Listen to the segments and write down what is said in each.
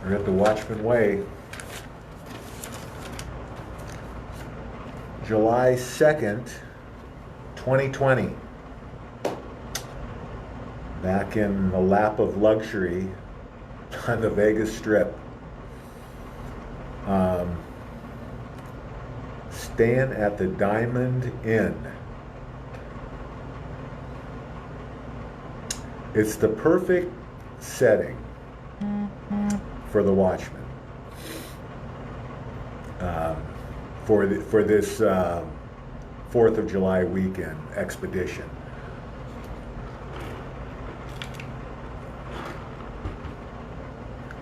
We're at the Watchman Way. July 2nd, 2020. Back in the lap of luxury on the Vegas Strip. Staying at the Diamond Inn. It's the perfect setting for the Watchman. For this 4th of July weekend expedition.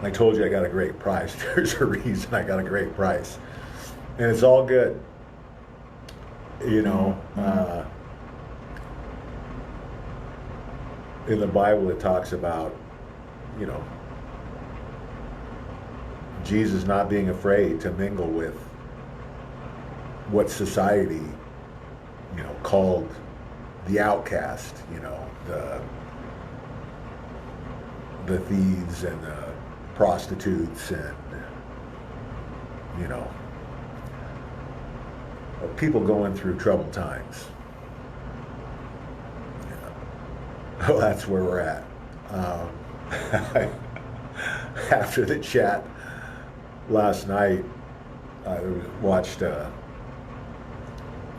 I told you I got a great price. There's a reason I got a great price. And it's all good. You know, in the Bible it talks about, you know, Jesus not being afraid to mingle with what society, you know, called the outcast, you know, the thieves and the prostitutes and, you know, people going through troubled times. Yeah. Well, that's where we're at. After the chat last night, I watched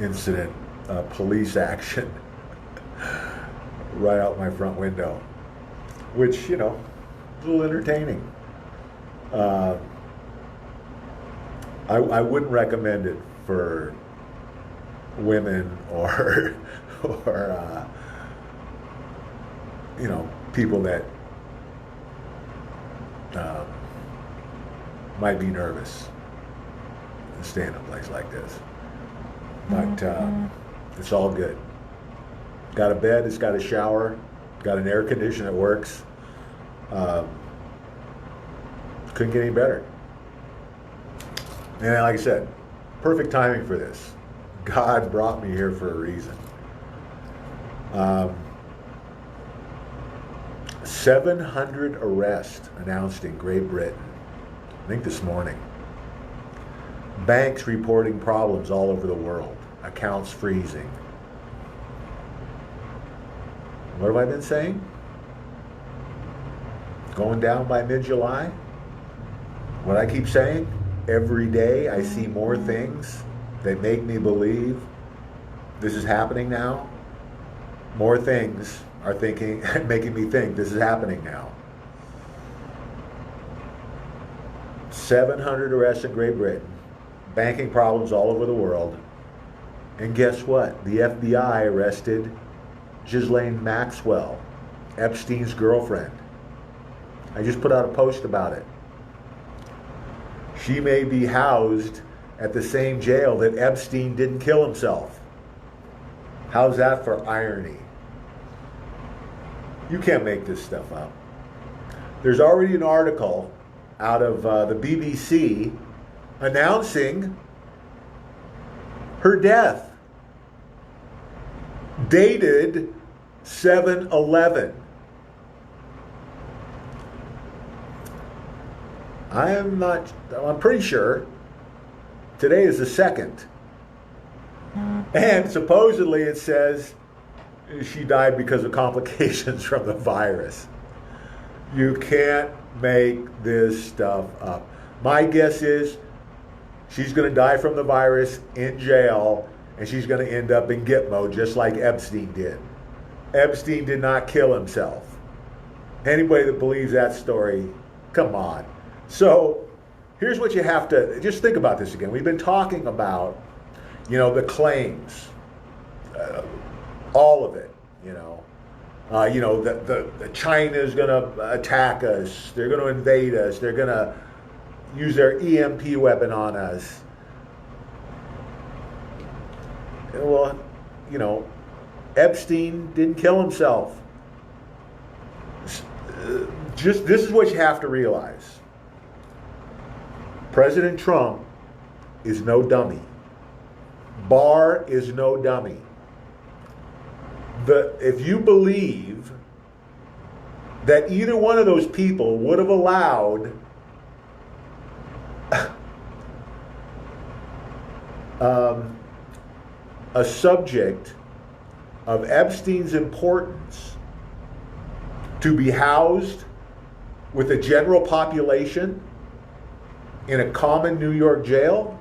incident, police action right out my front window, which, you know, was a little entertaining. I wouldn't recommend it for women or you know, people that might be nervous to stay in a place like this. But it's all good. Got a bed, it's got a shower, got an air conditioner that works. Couldn't get any better. And like I said, perfect timing for this. God brought me here for a reason. 700 arrests announced in Great Britain, I think this morning. Banks reporting problems all over the world. Accounts freezing. What have I been saying? Going down by mid-July? What I keep saying? Every day I see more things that make me believe this is happening now. More things are making me think this is happening now. 700 arrests in Great Britain, banking problems all over the world, and guess what? The FBI arrested Ghislaine Maxwell, Epstein's girlfriend. I just put out a post about it. She may be housed at the same jail that Epstein didn't kill himself. How's that for irony? You can't make this stuff up. There's already an article out of the BBC announcing her death, dated 7/11. I'm pretty sure today is the 2nd. And supposedly it says she died because of complications from the virus. You can't make this stuff up. My guess is she's going to die from the virus in jail, and she's going to end up in Gitmo just like Epstein did. Epstein did not kill himself. Anybody that believes that story, come on. So here's what you have to, just think about this again. We've been talking about, you know, the claims, all of it, you know, the China's going to attack us. They're going to invade us. They're going to use their EMP weapon on us. Well, you know, Epstein didn't kill himself. Just this is what you have to realize. President Trump is no dummy. Barr is no dummy. If you believe that either one of those people would have allowed um, a subject of Epstein's importance to be housed with the general population in a common New York jail,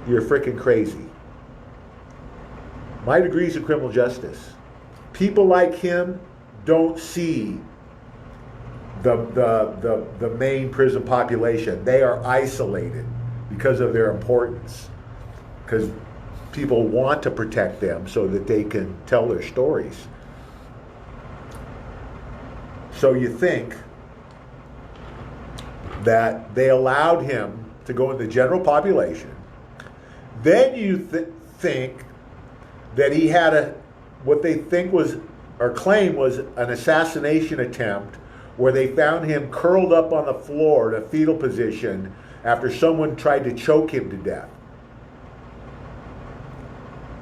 you're freaking crazy. My degree's in criminal justice. People like him don't see the main prison population. They are isolated because of their importance. Because people want to protect them so that they can tell their stories. So you think that they allowed him to go in the general population. Then you think that he had what they think was, or claim was, an assassination attempt where they found him curled up on the floor in a fetal position after someone tried to choke him to death.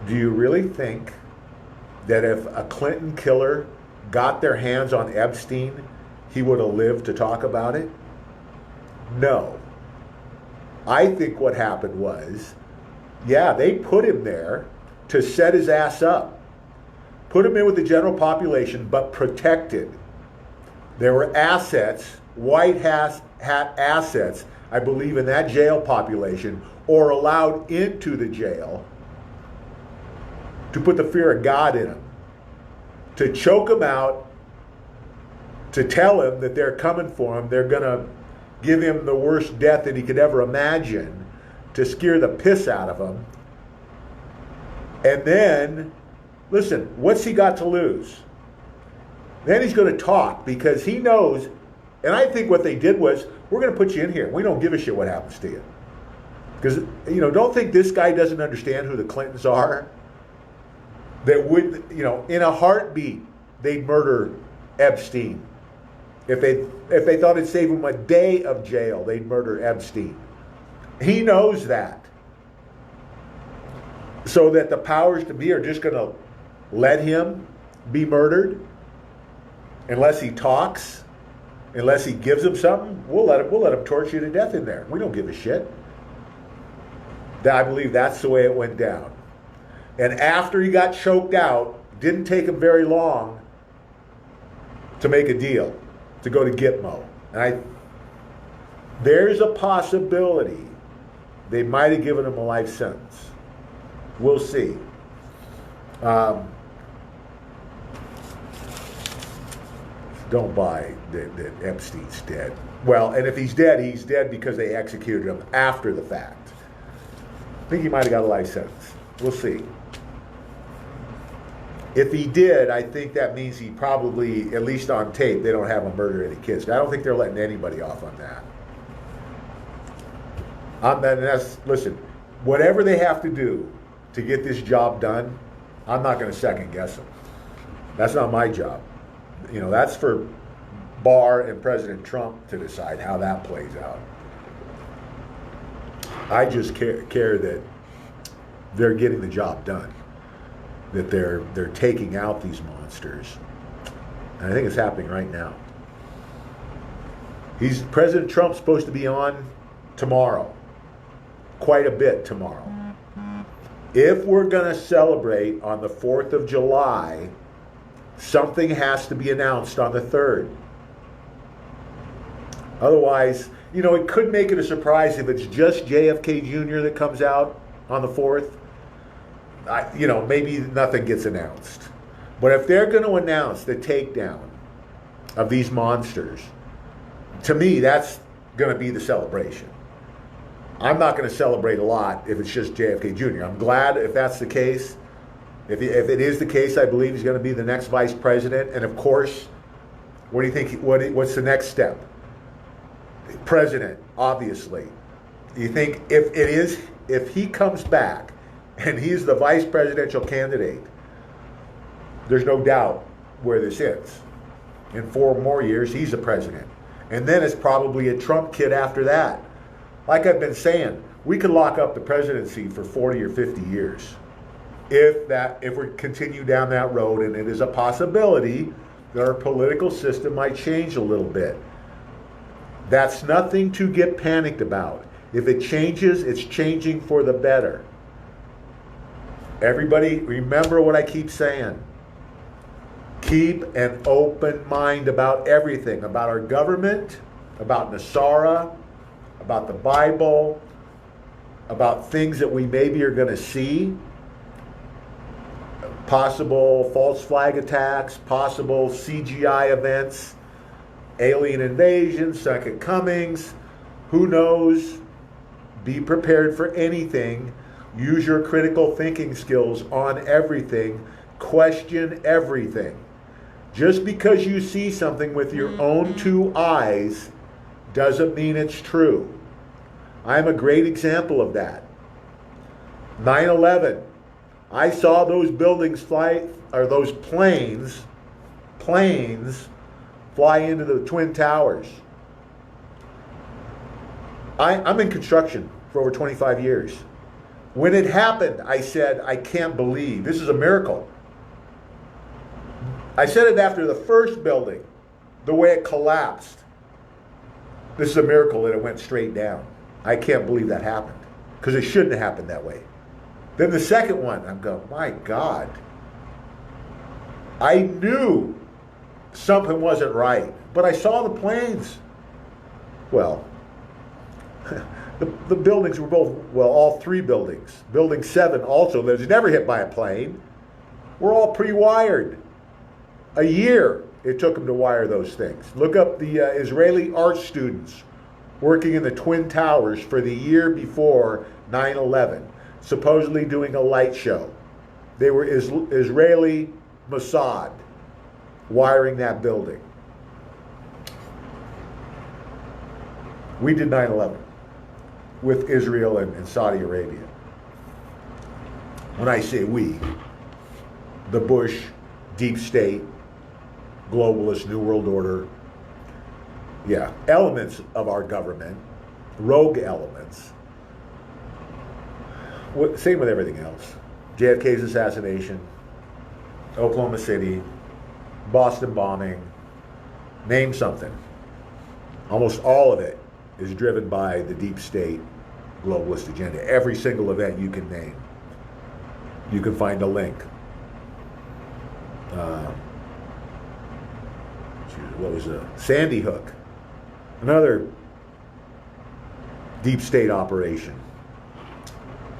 Do you really think that if a Clinton killer got their hands on Epstein, he would have lived to talk about it? No. I think what happened was, yeah, they put him there to set his ass up. Put him in with the general population, but protected. There were assets, white hat assets, I believe, in that jail population, or allowed into the jail to put the fear of God in him, to choke him out, to tell him that they're coming for him, they're going to give him the worst death that he could ever imagine, to scare the piss out of him. And then, listen, what's he got to lose? Then he's going to talk because he knows, and I think what they did was, we're going to put you in here. We don't give a shit what happens to you. Because, don't think this guy doesn't understand who the Clintons are. That would, in a heartbeat, they'd murder Epstein. If they thought it'd save him a day of jail, they'd murder Epstein. He knows that. So that the powers to be are just going to let him be murdered unless he talks, unless he gives them something. We'll let him torture you to death in there. We don't give a shit. I believe that's the way it went down. And after he got choked out, didn't take him very long to make a deal, to go to Gitmo. And there's a possibility they might have given him a life sentence. We'll see. Don't buy that Epstein's dead. Well, and if he's dead because they executed him after the fact. I think he might have got a life sentence. We'll see. If he did, I think that means he probably, at least on tape, they don't have him murder any kids. I don't think they're letting anybody off on that. Listen, whatever they have to do to get this job done, I'm not going to second guess them. That's not my job. That's for Barr and President Trump to decide how that plays out. I just care that they're getting the job done. That they're taking out these monsters. And I think it's happening right now. President Trump's supposed to be on tomorrow. Quite a bit tomorrow. If we're going to celebrate on the 4th of July, something has to be announced on the 3rd. Otherwise, it could make it a surprise if it's just JFK Jr. that comes out on the 4th. Maybe nothing gets announced. But if they're going to announce the takedown of these monsters, to me, that's going to be the celebration. I'm not going to celebrate a lot if it's just JFK Jr. I'm glad if that's the case. If it is the case, I believe he's going to be the next vice president. And of course, what do you think? What's the next step? President, obviously. You think if he comes back and he's the vice presidential candidate, there's no doubt where this ends. In 4 more years, he's the president. And then it's probably a Trump kid after that. Like I've been saying, we could lock up the presidency for 40 or 50 years. If we continue down that road, and it is a possibility that our political system might change a little bit. That's nothing to get panicked about. If it changes, it's changing for the better. Everybody, remember what I keep saying. Keep an open mind about everything, about our government, about Nasara, about the Bible, about things that we maybe are going to see, possible false flag attacks, possible CGI events, alien invasion, second comings, who knows? Be prepared for anything. Use your critical thinking skills on everything. Question everything. Just because you see something with your own two eyes doesn't mean it's true. I'm a great example of that. 9/11. I saw those buildings fly, or those planes fly into the Twin Towers. I'm in construction for over 25 years. When it happened, I said, I can't believe, this is a miracle. I said it after the first building, the way it collapsed. This is a miracle that it went straight down. I can't believe that happened, because it shouldn't have happened that way. Then the second one, I'm going, my God. I knew something wasn't right, but I saw the planes. Well, the buildings were both, well, all three buildings. Building 7 also, that was never hit by a plane, were all pre-wired. A year it took them to wire those things. Look up the Israeli art students working in the Twin Towers for the year before 9/11, supposedly doing a light show. They were Israeli Mossad wiring that building. We did 9/11 with Israel and Saudi Arabia. When I say we, the Bush, deep state, globalist, New World Order, yeah, elements of our government, rogue elements. Same with everything else. JFK's assassination, Oklahoma City, Boston bombing, name something. Almost all of it is driven by the deep state globalist agenda. Every single event you can name, you can find a link. What was Sandy Hook? Another deep state operation.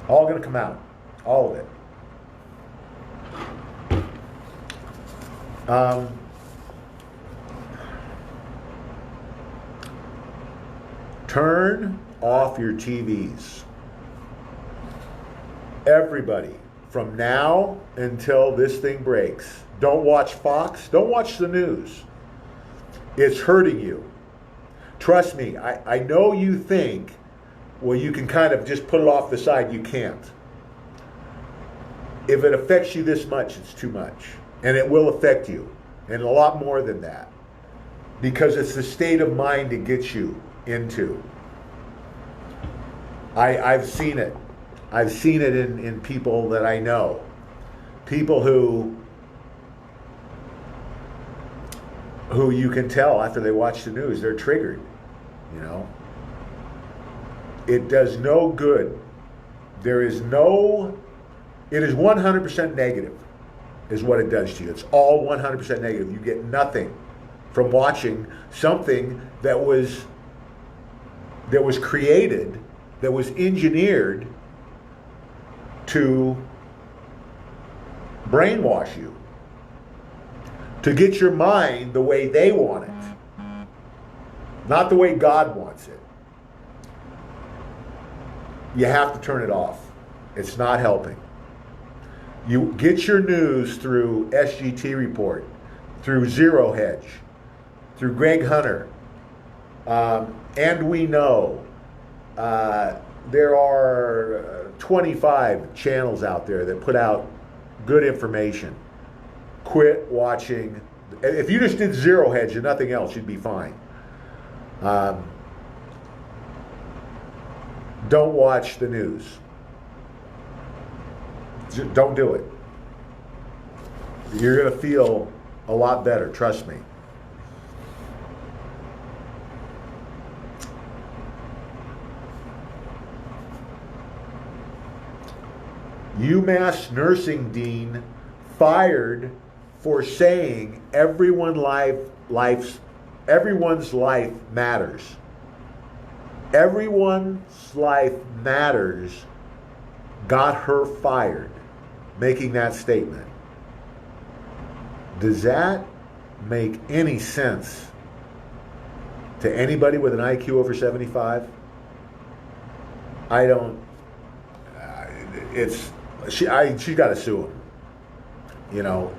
All going to come out. All of it. Turn off your TVs. Everybody, from now until this thing breaks. Don't watch Fox. Don't watch the news. It's hurting you. Trust me, I know you think, well, you can kind of just put it off the side. You can't. If it affects you this much, it's too much. And it will affect you. And a lot more than that. Because it's the state of mind it gets you into. I've seen it. I've seen it in people that I know. People who you can tell after they watch the news, they're triggered, you know. It does no good. It is 100% negative is what it does to you. It's all 100% negative. You get nothing from watching something that was created, that was engineered to brainwash you, to get your mind the way they want it, not the way God wants it. You have to turn it off. It's not helping. You get your news through SGT Report, through Zero Hedge, through Greg Hunter, and we know there are 25 channels out there that put out good information. Quit watching. If you just did Zero Hedge and nothing else, you'd be fine. Don't watch the news. Don't do it. You're going to feel a lot better, trust me. UMass nursing dean fired for saying everyone's life matters. Everyone's life matters got her fired, making that statement. Does that make any sense to anybody with an IQ over 75? I don't. She got to sue him. You know,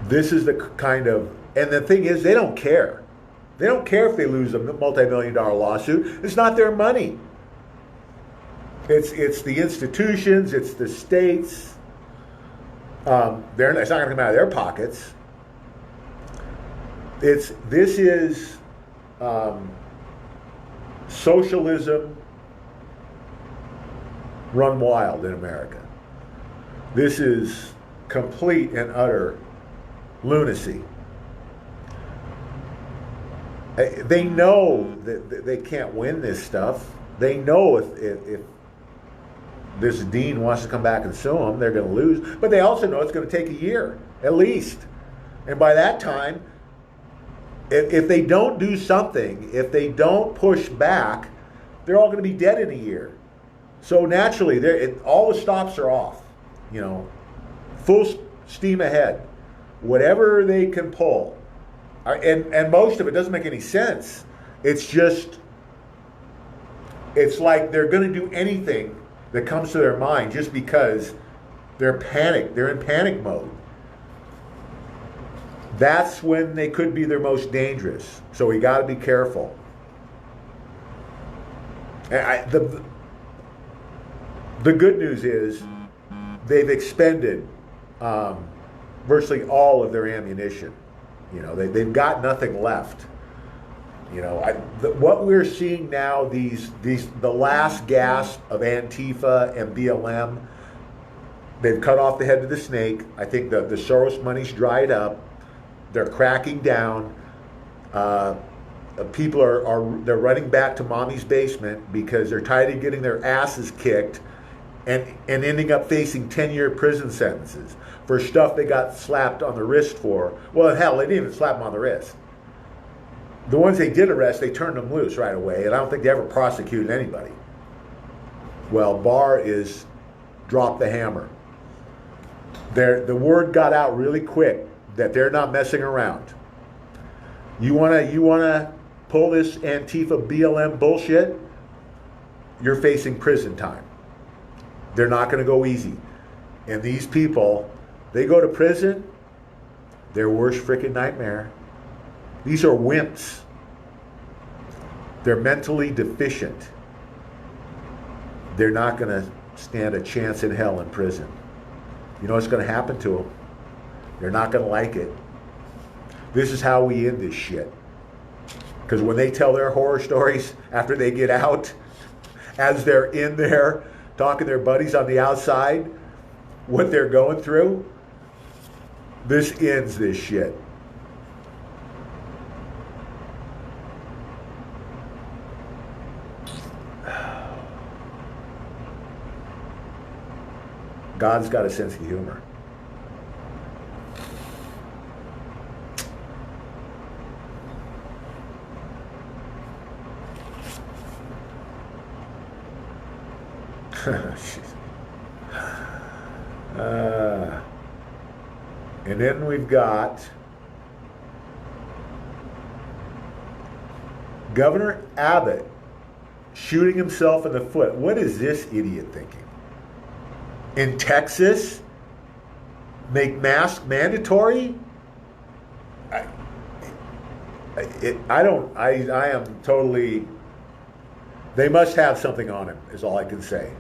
this is the kind of, and the thing is, they don't care. They don't care if they lose a multi-million-dollar lawsuit. It's not their money. It's the institutions. It's the states. It's not going to come out of their pockets. This is socialism run wild in America. This is complete and utter lunacy. They know that they can't win this stuff. They know if this dean wants to come back and sue them, they're going to lose. But they also know it's going to take a year, at least. And by that time, if they don't do something, if they don't push back, they're all going to be dead in a year. So naturally, all the stops are off. You know, full steam ahead. Whatever they can pull. And most of it doesn't make any sense. It's like they're going to do anything that comes to their mind just because they're panicked. They're in panic mode. That's when they could be their most dangerous. So we got to be careful. The good news is they've expended virtually all of their ammunition. You know, they've got nothing left. You know, what we're seeing now, the last gasp of Antifa and BLM, they've cut off the head of the snake. I think the Soros money's dried up. They're cracking down. People they're running back to mommy's basement because they're tired of getting their asses kicked and ending up facing 10-year prison sentences for stuff they got slapped on the wrist for. Well, hell, they didn't even slap them on the wrist. The ones they did arrest, they turned them loose right away, and I don't think they ever prosecuted anybody. Well, Barr is dropped the hammer. The word got out really quick that they're not messing around. You wanna pull this Antifa BLM bullshit? You're facing prison time. They're not going to go easy. And these people, they go to prison, their worst freaking nightmare. These are wimps. They're mentally deficient. They're not going to stand a chance in hell in prison. You know what's going to happen to them? They're not going to like it. This is how we end this shit. Because when they tell their horror stories after they get out, as they're in there talking to their buddies on the outside, what they're going through, this ends this shit. God's got a sense of humor. And then we've got Governor Abbott shooting himself in the foot. What is this idiot thinking? In Texas, make masks mandatory? I am totally, they must have something on him, is all I can say.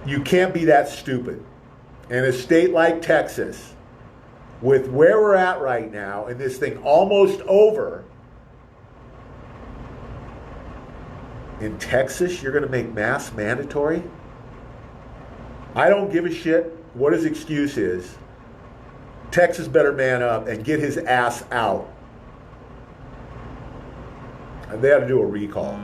You can't be that stupid. In a state like Texas, with where we're at right now, and this thing almost over, in Texas, you're going to make masks mandatory? I don't give a shit what his excuse is. Texas better man up and get his ass out. And they ought to do a recall.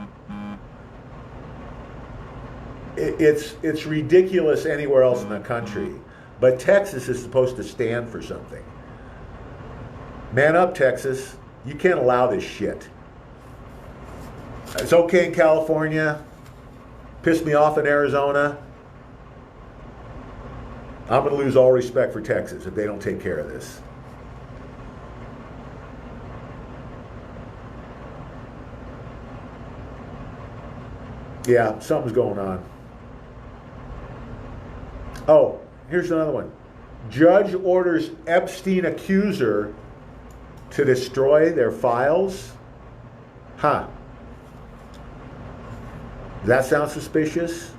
it's ridiculous anywhere else in the country, but Texas is supposed to stand for something. Man up, Texas. You can't allow this shit. It's okay in California. Pissed me off in Arizona. I'm going to lose all respect for Texas if they don't take care of this. Yeah, something's going on. Oh, here's another one. Judge orders Epstein accuser to destroy their files? Huh. Does that sound suspicious?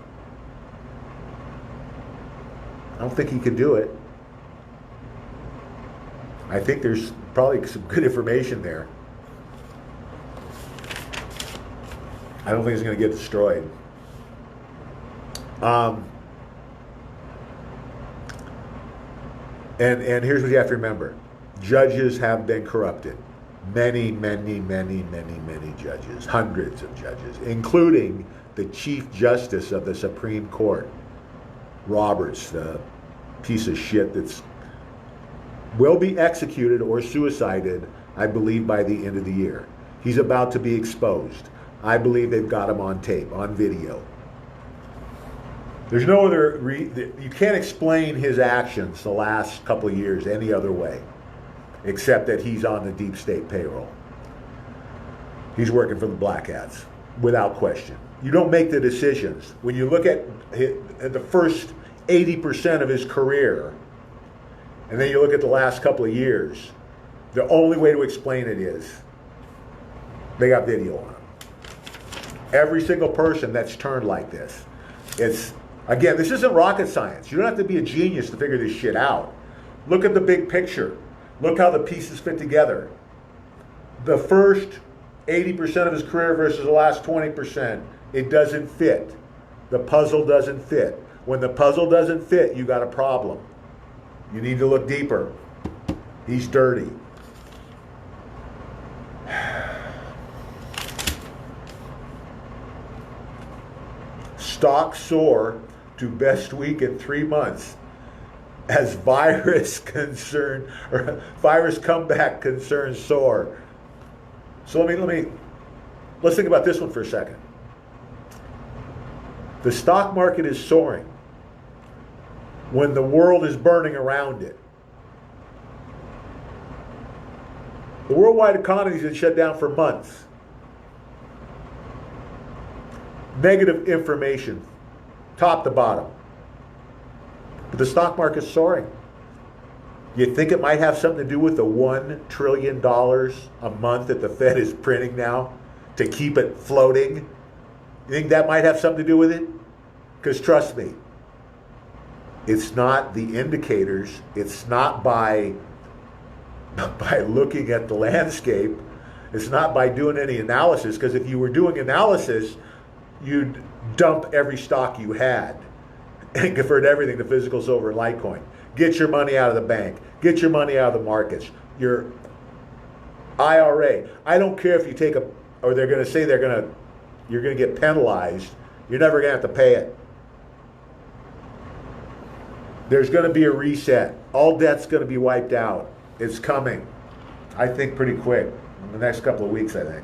I don't think he could do it. I think there's probably some good information there. I don't think it's going to get destroyed. And here's what you have to remember. Judges have been corrupted. Many judges. Hundreds of judges. Including the Chief Justice of the Supreme Court. Roberts, the piece of shit that's will be executed or suicided, I believe, by the end of the year. He's about to be exposed. I believe they've got him on tape, on video. There's no other, you can't explain his actions the last couple of years any other way, except that he's on the deep state payroll. He's working for the black hats, without question. You don't make the decisions. When you look at the first 80% of his career, and then you look at the last couple of years, the only way to explain it is they got video on him. Every single person that's turned like this. It's, again, this isn't rocket science. You don't have to be a genius to figure this shit out. Look at the big picture. Look how the pieces fit together. The first 80% of his career versus the last 20%, it doesn't fit. The puzzle doesn't fit. When the puzzle doesn't fit, you got a problem. You need to look deeper. He's dirty. Stocks soar to best week in 3 months as virus comeback concerns soar. So let's think about this one for a second. The stock market is soaring when the world is burning around it. The worldwide economy has been shut down for months. Negative information, top to bottom. But the stock market's soaring. You think it might have something to do with the $1 trillion a month that the Fed is printing now to keep it floating? You think that might have something to do with it? Because trust me, it's not the indicators. It's not by looking at the landscape. It's not by doing any analysis. Because if you were doing analysis, you'd dump every stock you had and convert everything to physical silver and Litecoin. Get your money out of the bank. Get your money out of the markets. Your IRA. I don't care if you take or they're going to say you're going to get penalized. You're never going to have to pay it. There's going to be a reset. All debt's going to be wiped out. It's coming. I think pretty quick. In the next couple of weeks, I think.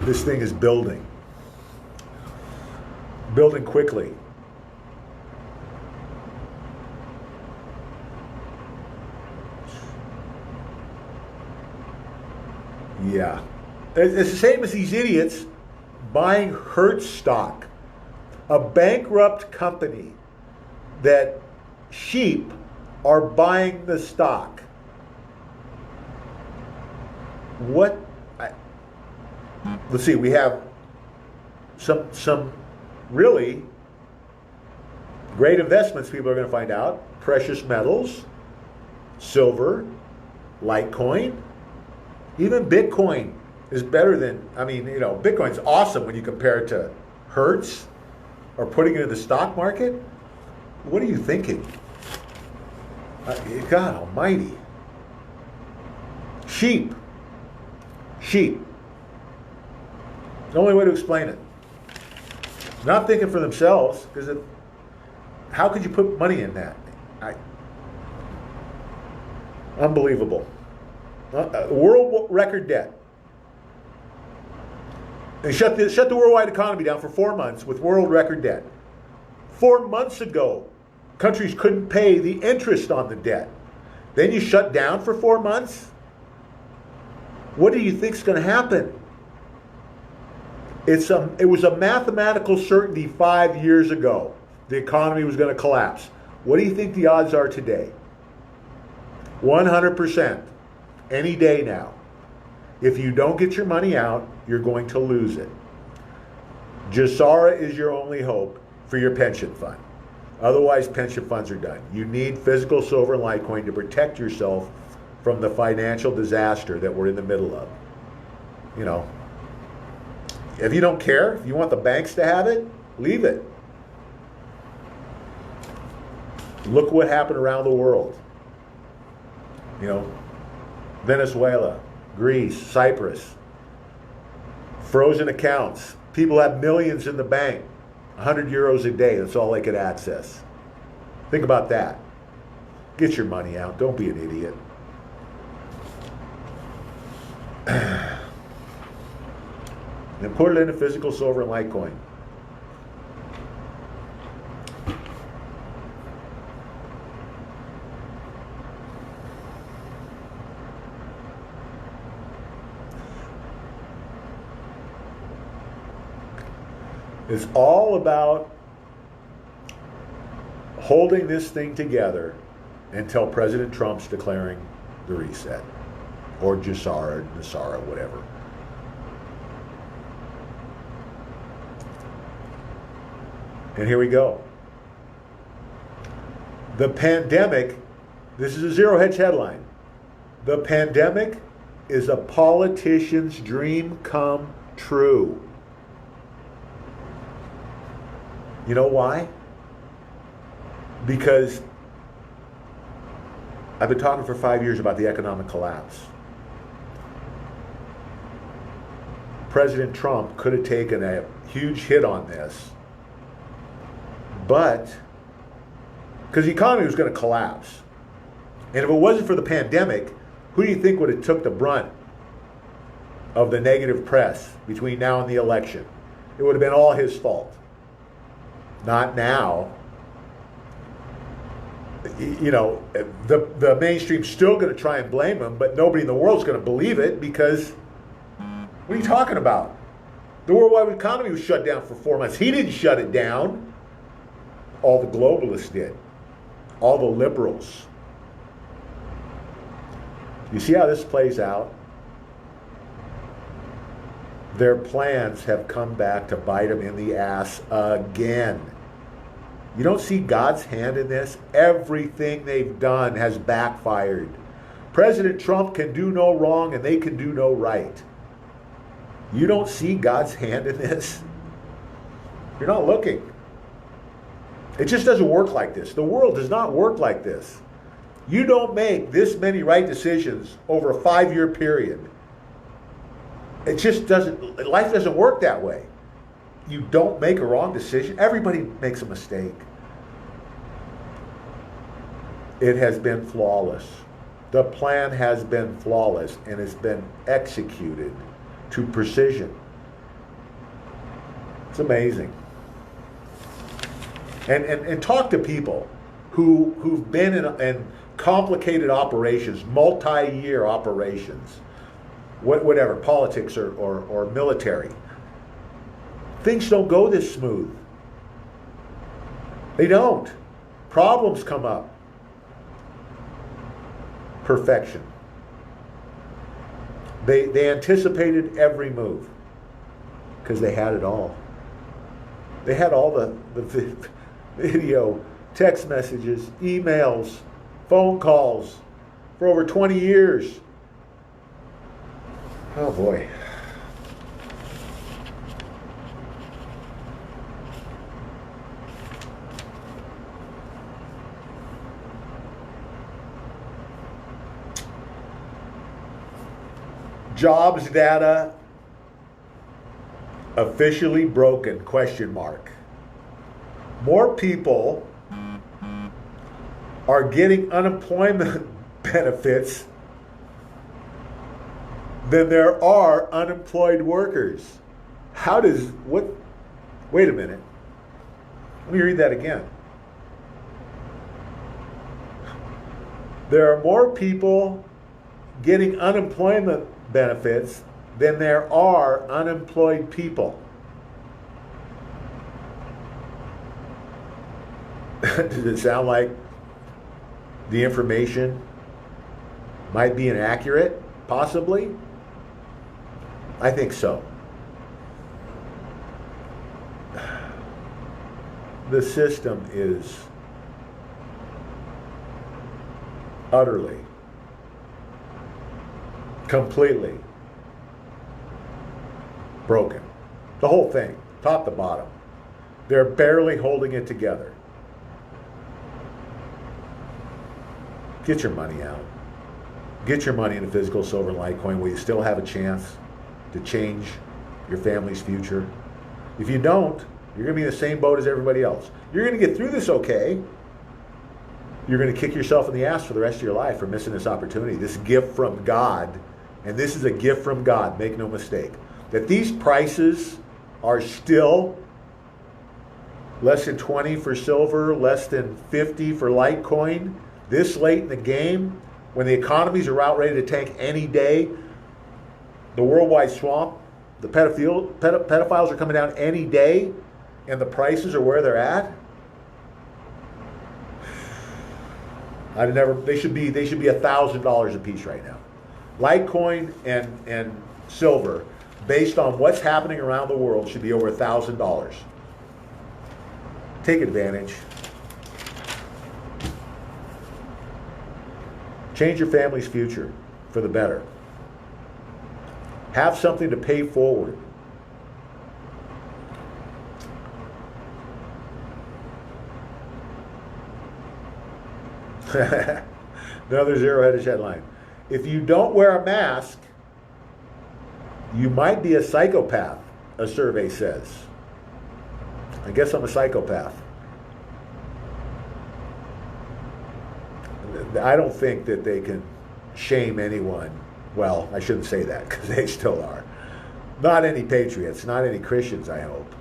This thing is building. Building quickly. Yeah. It's the same as these idiots buying Hertz stock. A bankrupt company that sheep are buying the stock. Let's see, we have some really great investments people are going to find out. Precious metals, silver, Litecoin, even Bitcoin is better than, Bitcoin's awesome when you compare it to Hertz or putting it in the stock market. What are you thinking? God almighty. Sheep. The only way to explain it. Not thinking for themselves, because how could you put money in that? Unbelievable. World record debt. They shut the worldwide economy down for 4 months with world record debt. 4 months ago, countries couldn't pay the interest on the debt. Then you shut down for 4 months? What do you think is going to happen? It was a mathematical certainty 5 years ago the economy was going to collapse. What do you think the odds are today? 100%. Any day now. If you don't get your money out, you're going to lose it. Jasara is your only hope for your pension fund. Otherwise, pension funds are done. You need physical silver and Litecoin to protect yourself from the financial disaster that we're in the middle of. You know, if you don't care, if you want the banks to have it, leave it. Look what happened around the world. You know, Venezuela, Greece, Cyprus, frozen accounts. People have millions in the bank, 100 euros a day. That's all they could access. Think about that. Get your money out. Don't be an idiot. And put it into physical silver and Litecoin. It's all about holding this thing together until President Trump's declaring the reset, or Jasara, whatever. And here we go. The pandemic, this is a Zero Hedge headline. The pandemic is a politician's dream come true. You know why? Because I've been talking for 5 years about the economic collapse. President Trump could have taken a huge hit on this, but because the economy was going to collapse. And if it wasn't for the pandemic, who do you think would have took the brunt of the negative press between now and the election? It would have been all his fault. Not now. You know, the mainstream's still going to try and blame him, but nobody in the world's going to believe it because what are you talking about? The worldwide economy was shut down for 4 months. He didn't shut it down. All the globalists did. All the liberals. You see how this plays out? Their plans have come back to bite them in the ass again. You don't see God's hand in this? Everything they've done has backfired. President Trump can do no wrong and they can do no right. You don't see God's hand in this? You're not looking. It just doesn't work like this. The world does not work like this. You don't make this many right decisions over a 5-year period. It just doesn't, life doesn't work that way. You don't make a wrong decision. Everybody makes a mistake. It has been flawless. The plan has been flawless and has been executed to precision. It's amazing. And talk to people who've been in complicated operations, multi-year operations, whatever, politics or military. Things don't go this smooth. They don't. Problems come up. Perfection. They anticipated every move because they had it all. They had all the video, text messages, emails, phone calls for over 20 years. Oh boy. Jobs data officially broken, question mark. more people are getting unemployment benefits than there are unemployed workers. Wait a minute. Let me read that again. There are more people getting unemployment benefits than there are unemployed people. Does it sound like the information might be inaccurate? Possibly. I think so. The system is utterly, completely broken. The whole thing, top to bottom. They're barely holding it together. Get your money out. Get your money into physical silver and Litecoin where you still have a chance to change your family's future. If you don't, you're going to be in the same boat as everybody else. You're going to get through this okay. You're going to kick yourself in the ass for the rest of your life for missing this opportunity, this gift from God. And this is a gift from God, make no mistake. That these prices are still less than 20 for silver, less than 50 for Litecoin, this late in the game, when the economies are out ready to tank any day, the worldwide swamp, the pedophiles are coming down any day, and the prices are where they're at. They should be $1,000 a piece right now. Litecoin and silver, based on what's happening around the world, should be over $1,000. Take advantage. Change your family's future for the better. Have something to pay forward. Another zero-headed headline. If you don't wear a mask, you might be a psychopath, a survey says. I guess I'm a psychopath. I don't think that they can shame anyone. Well, I shouldn't say that because they still are. Not any patriots, not any Christians, I hope.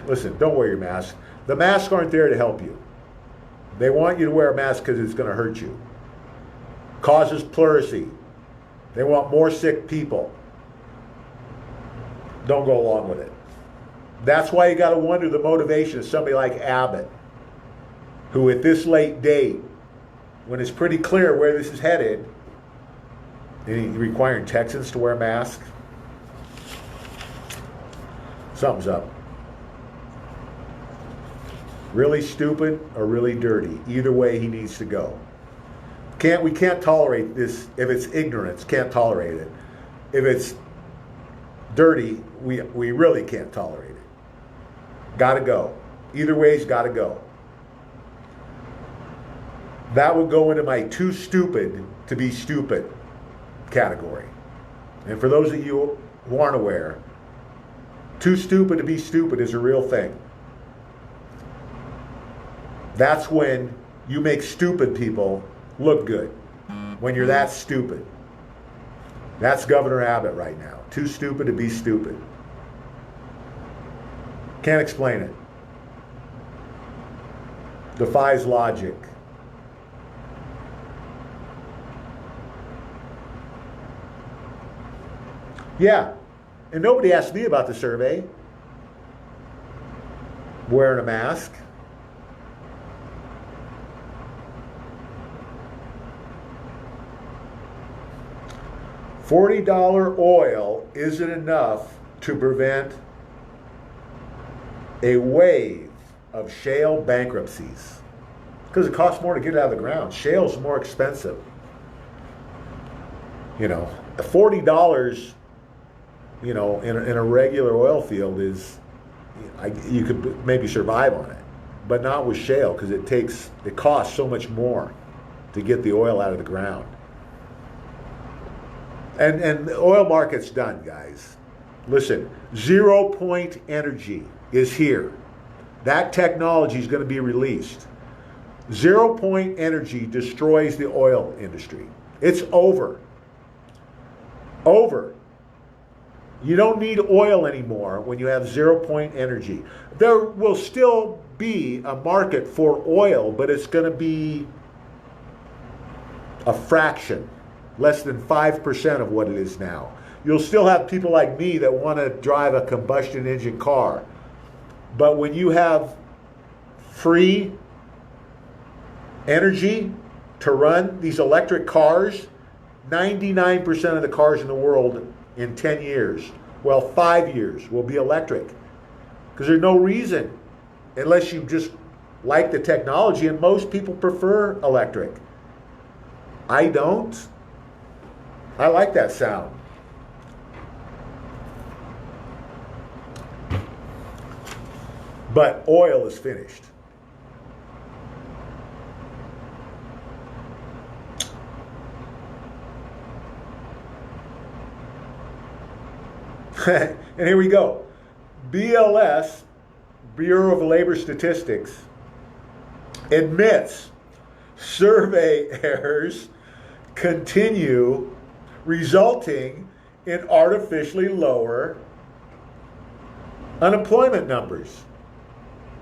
Listen, don't wear your mask. The masks aren't there to help you. They want you to wear a mask because it's going to hurt you. Causes pleurisy. They want more sick people. Don't go along with it. That's why you got to wonder the motivation of somebody like Abbott, who at this late date, when it's pretty clear where this is headed, and he's requiring Texans to wear masks, something's up. Really stupid or really dirty. Either way, he needs to go. We can't tolerate this. If it's ignorance, can't tolerate it. If it's dirty, we really can't tolerate it. Gotta go. Either way's gotta go. That would go into my too stupid to be stupid category. And for those of you who aren't aware, too stupid to be stupid is a real thing. That's when you make stupid people look good. When you're that stupid. That's Governor Abbott right now. Too stupid to be stupid. Can't explain it. Defies logic. Yeah, and nobody asked me about the survey. Wearing a mask. $40 oil isn't enough to prevent a wave of shale bankruptcies because it costs more to get it out of the ground. Shale's more expensive. You know, $40, you know, in a regular oil field is, you could maybe survive on it, but not with shale because it costs so much more to get the oil out of the ground. And the oil market's done, guys. Listen, 0 Point Energy is here. That technology is going to be released. Zero point energy destroys the oil industry. It's over. Over. You don't need oil anymore when you have 0 point energy. There will still be a market for oil, but it's going to be a fraction, less than 5% of what it is now. You'll still have people like me that want to drive a combustion engine car. But when you have free energy to run these electric cars, 99% of the cars in the world in 10 years, well, 5 years, will be electric. Because there's no reason, unless you just like the technology, and most people prefer electric. I don't. I like that sound. But oil is finished. And here we go. BLS, Bureau of Labor Statistics, admits survey errors continue, resulting in artificially lower unemployment numbers.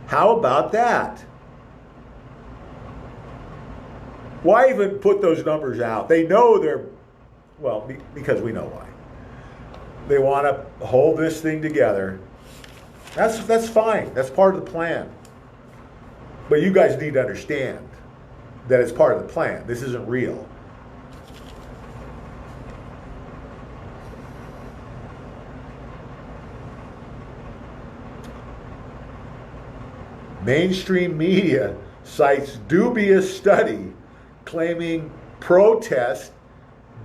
How about that? Why even put those numbers out? They know they're, well, because we know why. They want to hold this thing together. That's fine. That's part of the plan. But you guys need to understand that it's part of the plan. This isn't real. Mainstream media cites dubious study claiming protest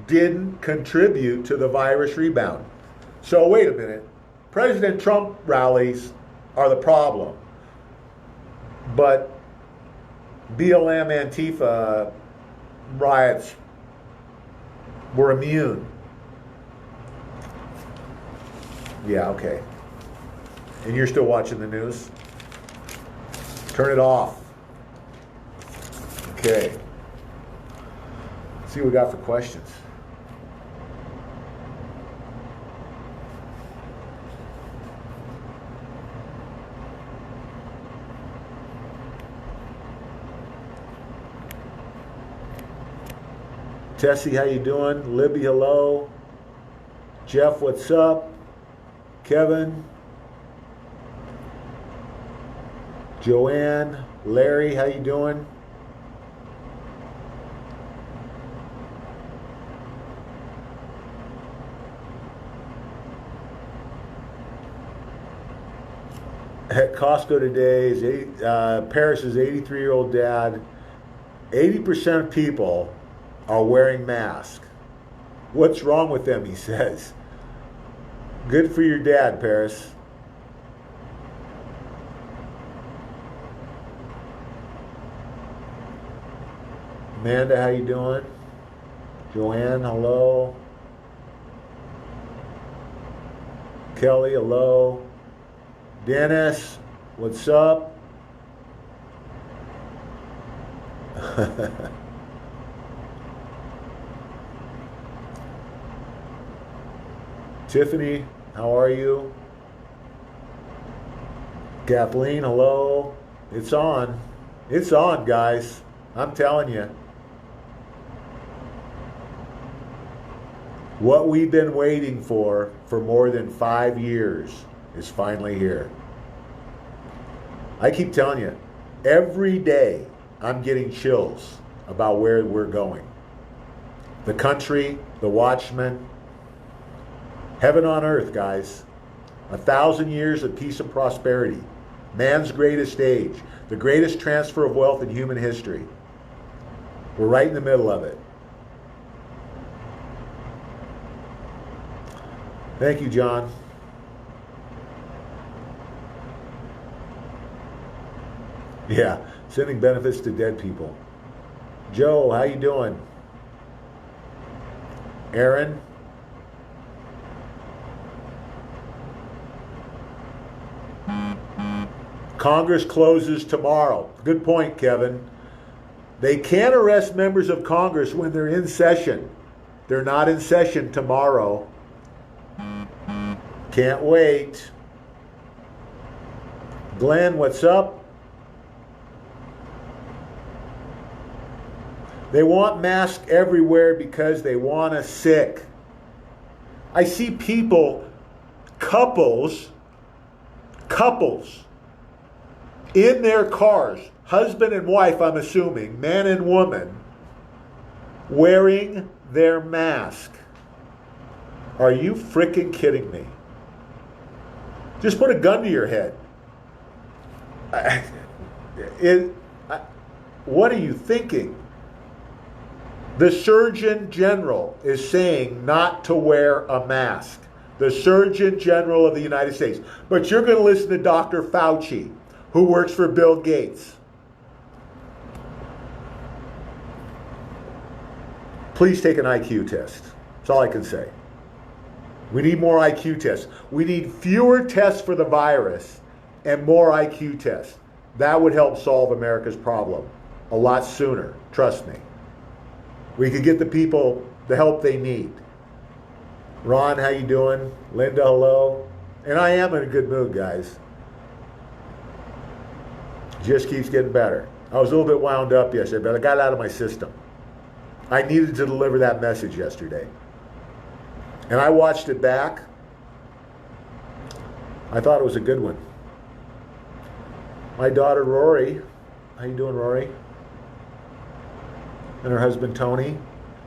didn't contribute to the virus rebound. So wait a minute. President Trump rallies are the problem. But BLM Antifa riots were immune. Yeah, okay. And you're still watching the news? Turn it off. Okay. Let's see what we got for questions. Tessie, how you doing? Libby, hello. Jeff, what's up? Kevin. Joanne, Larry, how you doing? At Costco today, Paris's 83-year-old dad, 80% of people are wearing masks. What's wrong with them, he says. Good for your dad, Paris. Amanda, how you doing? Joanne, hello. Kelly, hello. Dennis, what's up? Tiffany, how are you? Kathleen, hello. It's on. It's on, guys. I'm telling you. What we've been waiting for more than 5 years is finally here. I keep telling you, every day I'm getting chills about where we're going. The country, the watchman, heaven on earth, guys. 1,000 years of peace and prosperity. Man's greatest age. The greatest transfer of wealth in human history. We're right in the middle of it. Thank you, John. Yeah, sending benefits to dead people. Joe, how you doing? Aaron? Congress closes tomorrow. Good point, Kevin. They can't arrest members of Congress when they're in session. They're not in session tomorrow. Can't wait. Glenn, what's up? They want masks everywhere because they want us sick. I see people, couples, in their cars, husband and wife, I'm assuming, man and woman, wearing their mask. Are you freaking kidding me? Just put a gun to your head. What are you thinking? The Surgeon General is saying not to wear a mask. The Surgeon General of the United States. But you're going to listen to Dr. Fauci, who works for Bill Gates. Please take an IQ test. That's all I can say. We need more IQ tests. We need fewer tests for the virus and more IQ tests. That would help solve America's problem a lot sooner. Trust me. We could get the people the help they need. Ron, how you doing? Linda, hello. And I am in a good mood, guys. Just keeps getting better. I was a little bit wound up yesterday, but I got it out of my system. I needed to deliver that message yesterday. And I watched it back. I thought it was a good one. My daughter Rory, how you doing, Rory? And her husband Tony.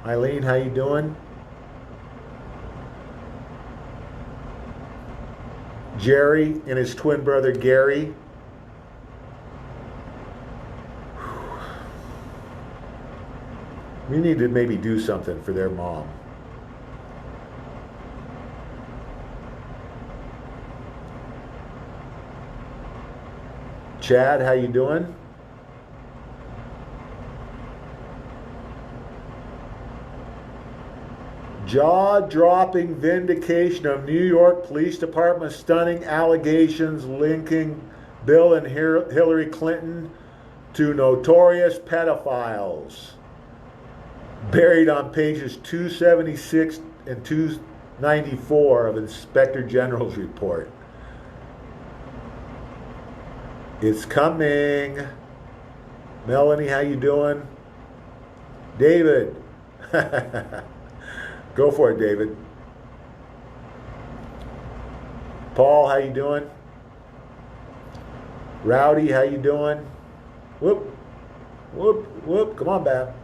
Eileen, how you doing? Jerry and his twin brother Gary. We need to maybe do something for their mom. Chad, how you doing? Jaw-dropping vindication of New York Police Department stunning allegations linking Bill and Hillary Clinton to notorious pedophiles. Buried on pages 276 and 294 of Inspector General's report. It's coming. Melanie, how you doing? David. Go for it, David. Paul, how you doing? Rowdy, how you doing? Whoop, whoop, whoop. Come on, Bab.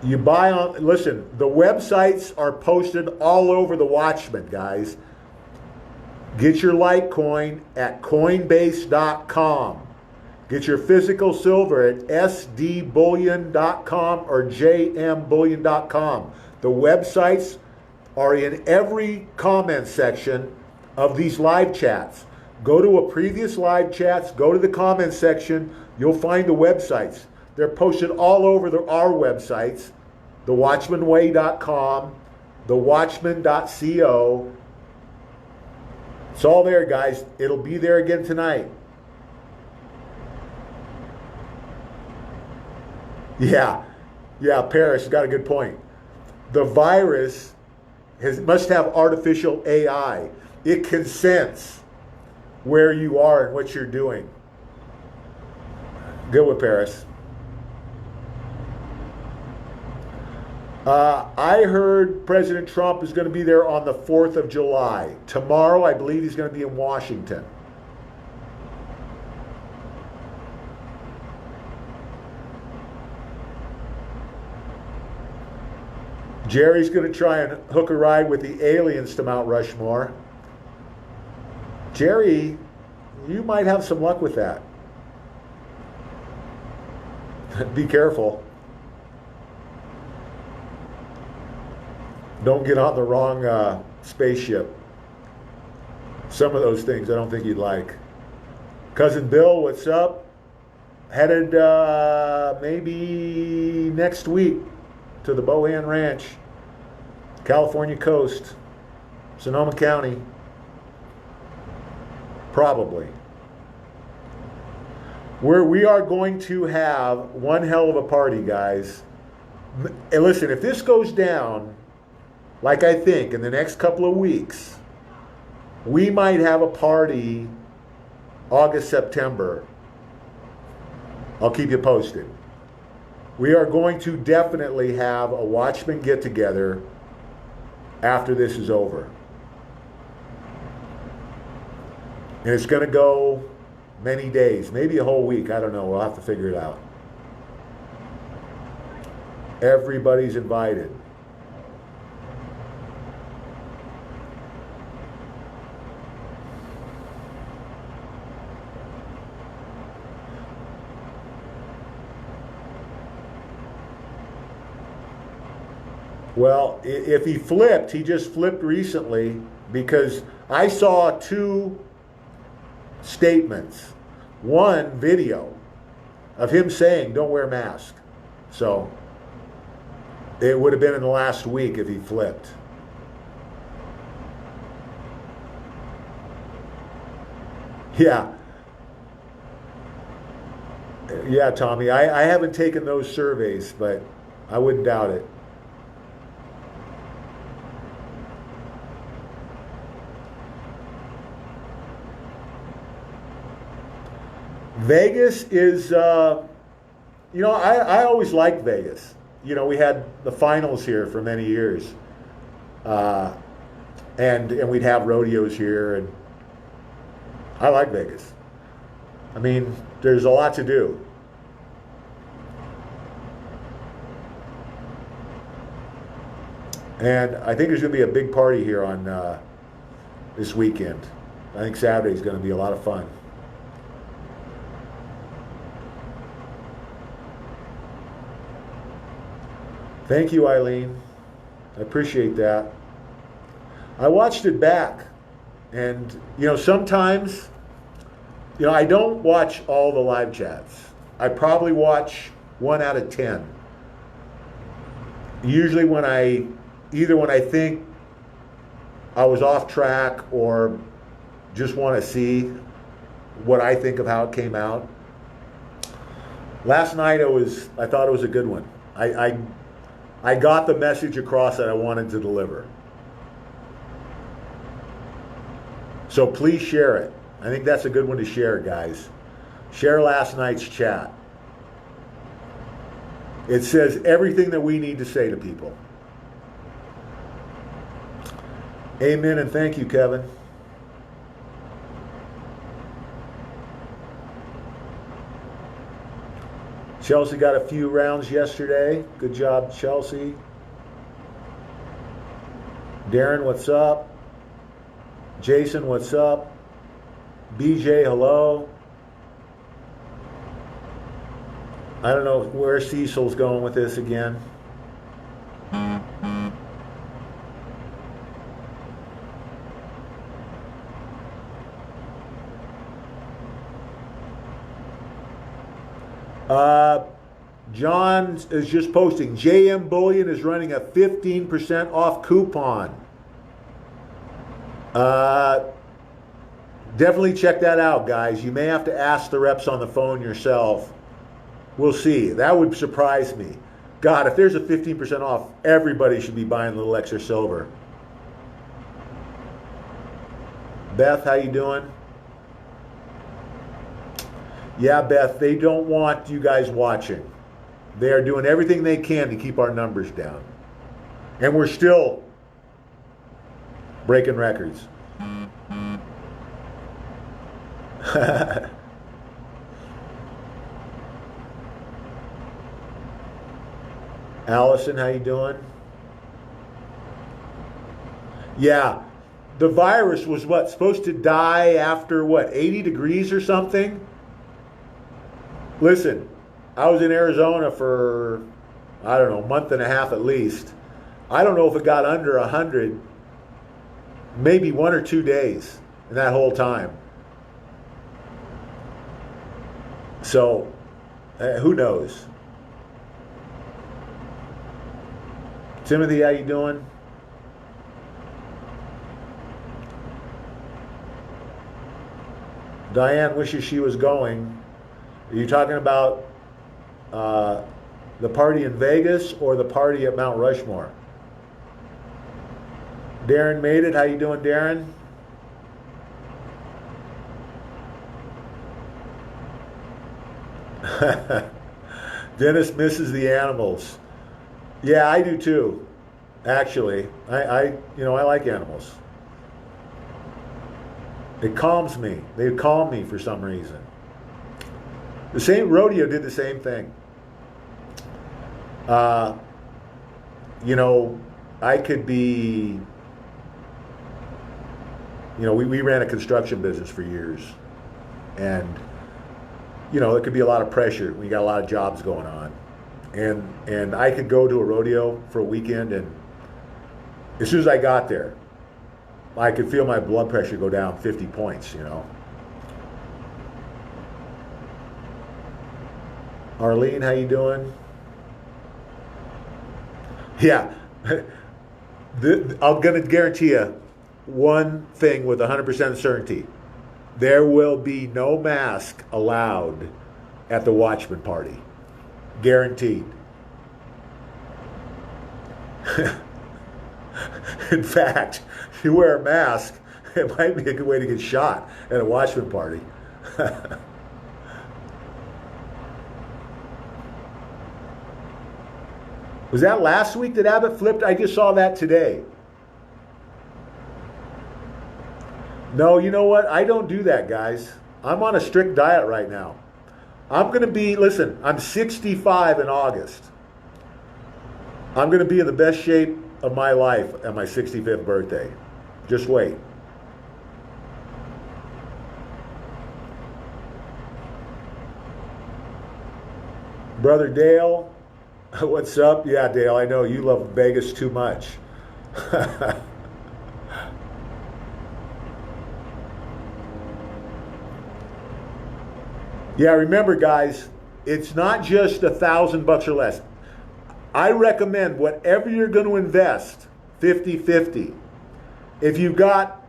You buy on, listen, the websites are posted all over the Watchman, guys. Get your Litecoin at Coinbase.com. Get your physical silver at SDBullion.com or JMBullion.com. The websites are in every comment section of these live chats. Go to a previous live chats, go to the comment section, you'll find the websites. They're posted all over our websites, thewatchmanway.com, thewatchman.co. It's all there, guys. It'll be there again tonight. Yeah, Paris got a good point. The virus must have artificial AI. It can sense where you are and what you're doing. Good with Paris. I heard President Trump is going to be there on the 4th of July. Tomorrow, I believe he's going to be in Washington. Jerry's going to try and hook a ride with the aliens to Mount Rushmore. Jerry, you might have some luck with that. Be careful. Don't get on the wrong spaceship. Some of those things I don't think you'd like. Cousin Bill, what's up? Headed maybe next week to the Bohan Ranch. California coast, Sonoma County, probably. We are going to have one hell of a party, guys. And listen, if this goes down, like I think, in the next couple of weeks, we might have a party August, September. I'll keep you posted. We are going to definitely have a Watchman get-together after this is over. And it's going to go many days, maybe a whole week. I don't know. We'll have to figure it out. Everybody's invited. Well, if he flipped, he just flipped recently, because I saw two statements. One video of him saying, don't wear a mask. So it would have been in the last week if he flipped. Yeah. Yeah, Tommy. I haven't taken those surveys, but I wouldn't doubt it. Vegas is, I always liked Vegas. We had the finals here for many years. And we'd have rodeos here, and I like Vegas. I mean, there's a lot to do. And I think there's going to be a big party here on this weekend. I think Saturday's going to be a lot of fun. Thank you, Eileen. I appreciate that. I watched it back, and sometimes, I don't watch all the live chats. I probably watch 1 out of 10. Usually when I think I was off track or just want to see what I think of how it came out. Last night I thought it was a good one. I got the message across that I wanted to deliver. So please share it. I think that's a good one to share, guys. Share last night's chat. It says everything that we need to say to people. Amen, and thank you, Kevin. Chelsea got a few rounds yesterday. Good job, Chelsea. Darren, what's up? Jason, what's up? BJ, hello. I don't know where Cecil's going with this again. John is just posting, JM Bullion is running a 15% off coupon. Definitely check that out, guys. You may have to ask the reps on the phone yourself. We'll see. That would surprise me. God, if there's a 15% off, everybody should be buying a little extra silver. Beth, how you doing? Yeah, Beth, they don't want you guys watching. They are doing everything they can to keep our numbers down. And we're still breaking records. Allison, how you doing? Yeah, the virus was supposed to die after 80 degrees or something? Listen, I was in Arizona for, I don't know, a month and a half at least. I don't know if it got under 100, maybe 1 or 2 days in that whole time. So, who knows? Timothy, how you doing? Diane wishes she was going. Are you talking about the party in Vegas or the party at Mount Rushmore? Darren made it. How you doing, Darren? Dennis misses the animals. Yeah, I do too. Actually, I like animals. It calms me. They calm me for some reason. The same rodeo did the same thing. I could be. We ran a construction business for years, and it could be a lot of pressure. We got a lot of jobs going on, and I could go to a rodeo for a weekend, and as soon as I got there, I could feel my blood pressure go down 50 points. Arlene, how you doing? Yeah, I'm going to guarantee you one thing with 100% certainty. There will be no mask allowed at the watchman party. Guaranteed. In fact, if you wear a mask, it might be a good way to get shot at a watchman party. Was that last week that Abbott flipped? I just saw that today. No, you know what? I don't do that, guys. I'm on a strict diet right now. I'm I'm 65 in August. I'm going to be in the best shape of my life at my 65th birthday. Just wait. Brother Dale, what's up? Yeah, Dale, I know you love Vegas too much. Yeah, remember, guys, it's not just $1,000 or less. I recommend whatever you're going to invest, 50-50. If you've got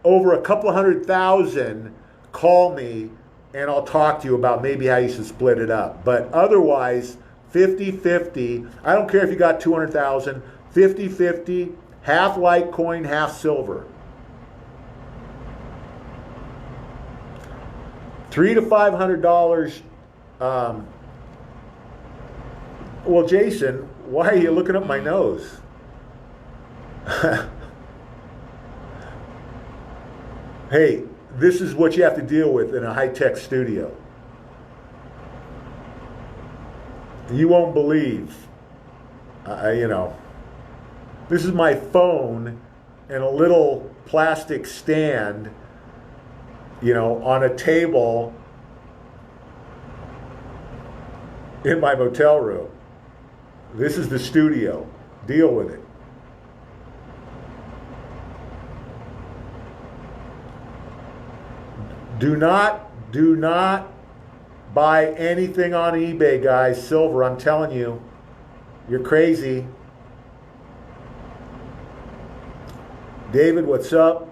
over a couple $100,000, call me and I'll talk to you about maybe how you should split it up. But otherwise, 50-50. I don't care if you got 200,000, 50-50, half Litecoin, half silver. $300 to $500. Well, Jason, why are you looking up my nose? Hey, this is what you have to deal with in a high-tech studio. You won't believe, this is my phone and a little plastic stand, on a table in my motel room. This is the studio. Deal with it. Do not buy anything on eBay, guys. Silver, I'm telling you. You're crazy. David, what's up?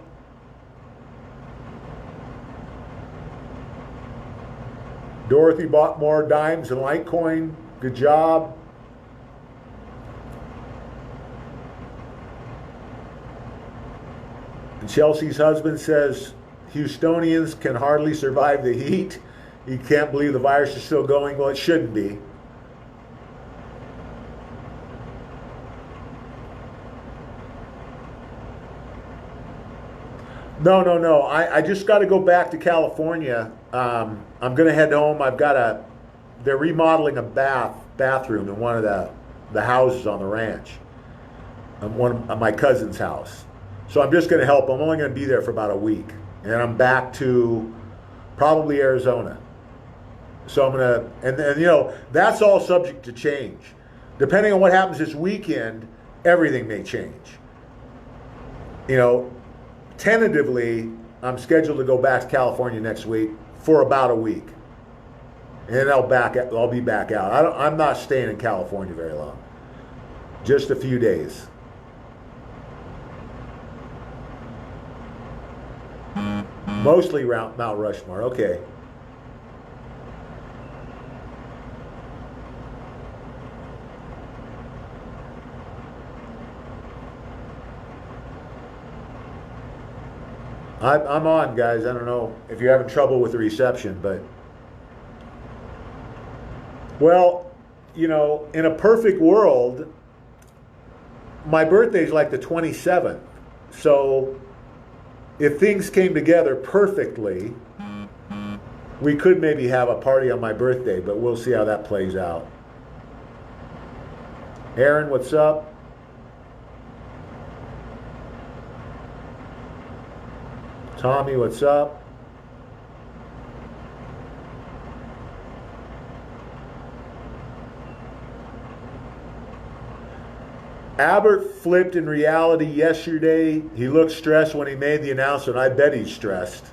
Dorothy bought more dimes and Litecoin. Good job. And Chelsea's husband says Houstonians can hardly survive the heat. He can't believe the virus is still going. Well, it shouldn't be. No. I just got to go back to California. I'm going to head home. They're remodeling a bathroom in one of the houses on the ranch. At my cousin's house. So I'm just going to help. I'm only going to be there for about a week. And then I'm back to probably Arizona. So I'm going to, and that's all subject to change. Depending on what happens this weekend, everything may change. Tentatively, I'm scheduled to go back to California next week for about a week. And then I'll be back out. I'm not staying in California very long. Just a few days. Mostly Mount Rushmore. Okay. I'm on, guys. I don't know if you're having trouble with the reception, but well, in a perfect world, my birthday's like the 27th. So if things came together perfectly, we could maybe have a party on my birthday, but we'll see how that plays out. Aaron, what's up? Tommy, what's up? Albert flipped in reality yesterday. He looked stressed when he made the announcement. I bet he's stressed.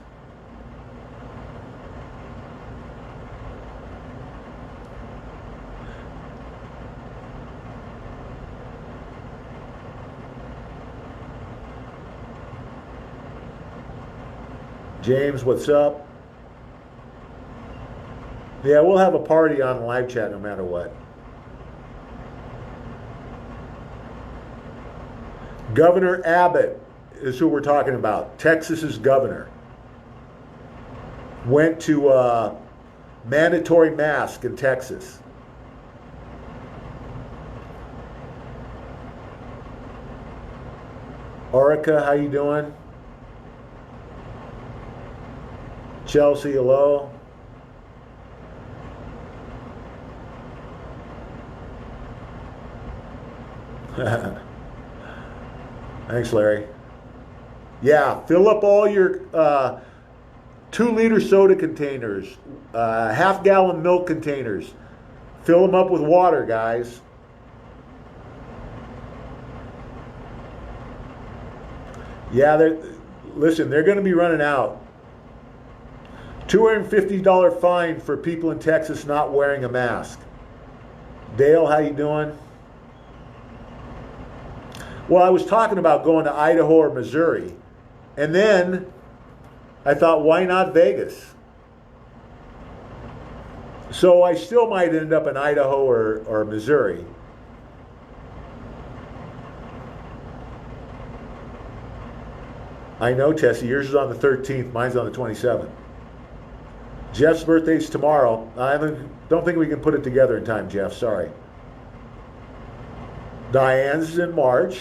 James, what's up? Yeah, we'll have a party on live chat no matter what. Governor Abbott is who we're talking about. Texas's governor went to a mandatory mask in Texas. Orica, how you doing? Chelsea, hello. Thanks, Larry. Yeah, fill up all your 2-liter soda containers, half-gallon milk containers. Fill them up with water, guys. Yeah, listen, they're going to be running out. $250 fine for people in Texas not wearing a mask. Dale, how you doing? Well, I was talking about going to Idaho or Missouri, and then I thought, why not Vegas? So I still might end up in Idaho or Missouri. I know, Tessie, yours is on the 13th, mine's on the 27th. Jeff's birthday's tomorrow. I don't think we can put it together in time, Jeff. Sorry. Diane's is in March.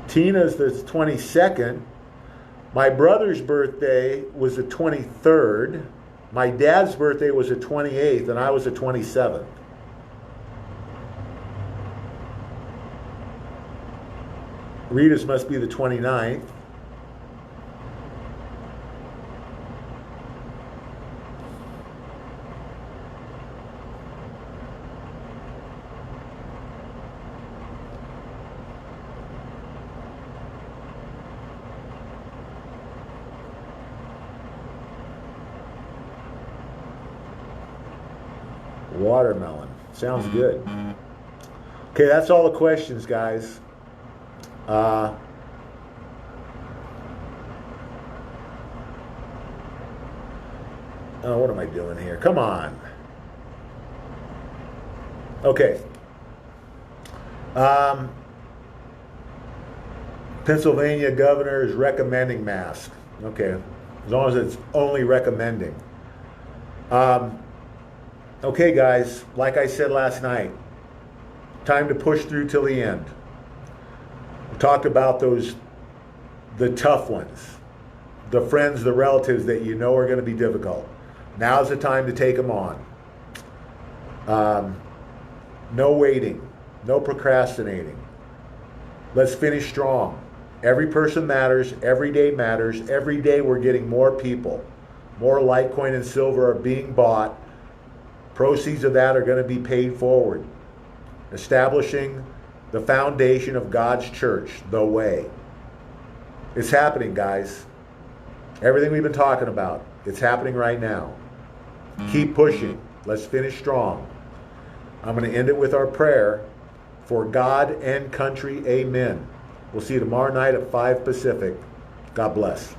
Tina's the 22nd. My brother's birthday was the 23rd. My dad's birthday was the 28th, and I was the 27th. Rita's must be the 29th. Watermelon. Sounds good. Okay, that's all the questions, guys. What am I doing here? Come on. Okay. Pennsylvania governor is recommending masks. Okay. As long as it's only recommending. Okay, guys, like I said last night, time to push through till the end. We talked about the tough ones, the friends, the relatives that you know are going to be difficult. Now's the time to take them on. No waiting, no procrastinating. Let's finish strong. Every person matters, every day matters. Every day we're getting more people. More Litecoin and silver are being bought. Proceeds of that are going to be paid forward, establishing the foundation of God's church, the way. It's happening, guys. Everything we've been talking about, it's happening right now. Keep pushing. Let's finish strong. I'm going to end it with our prayer. For God and country, amen. We'll see you tomorrow night at 5 Pacific. God bless.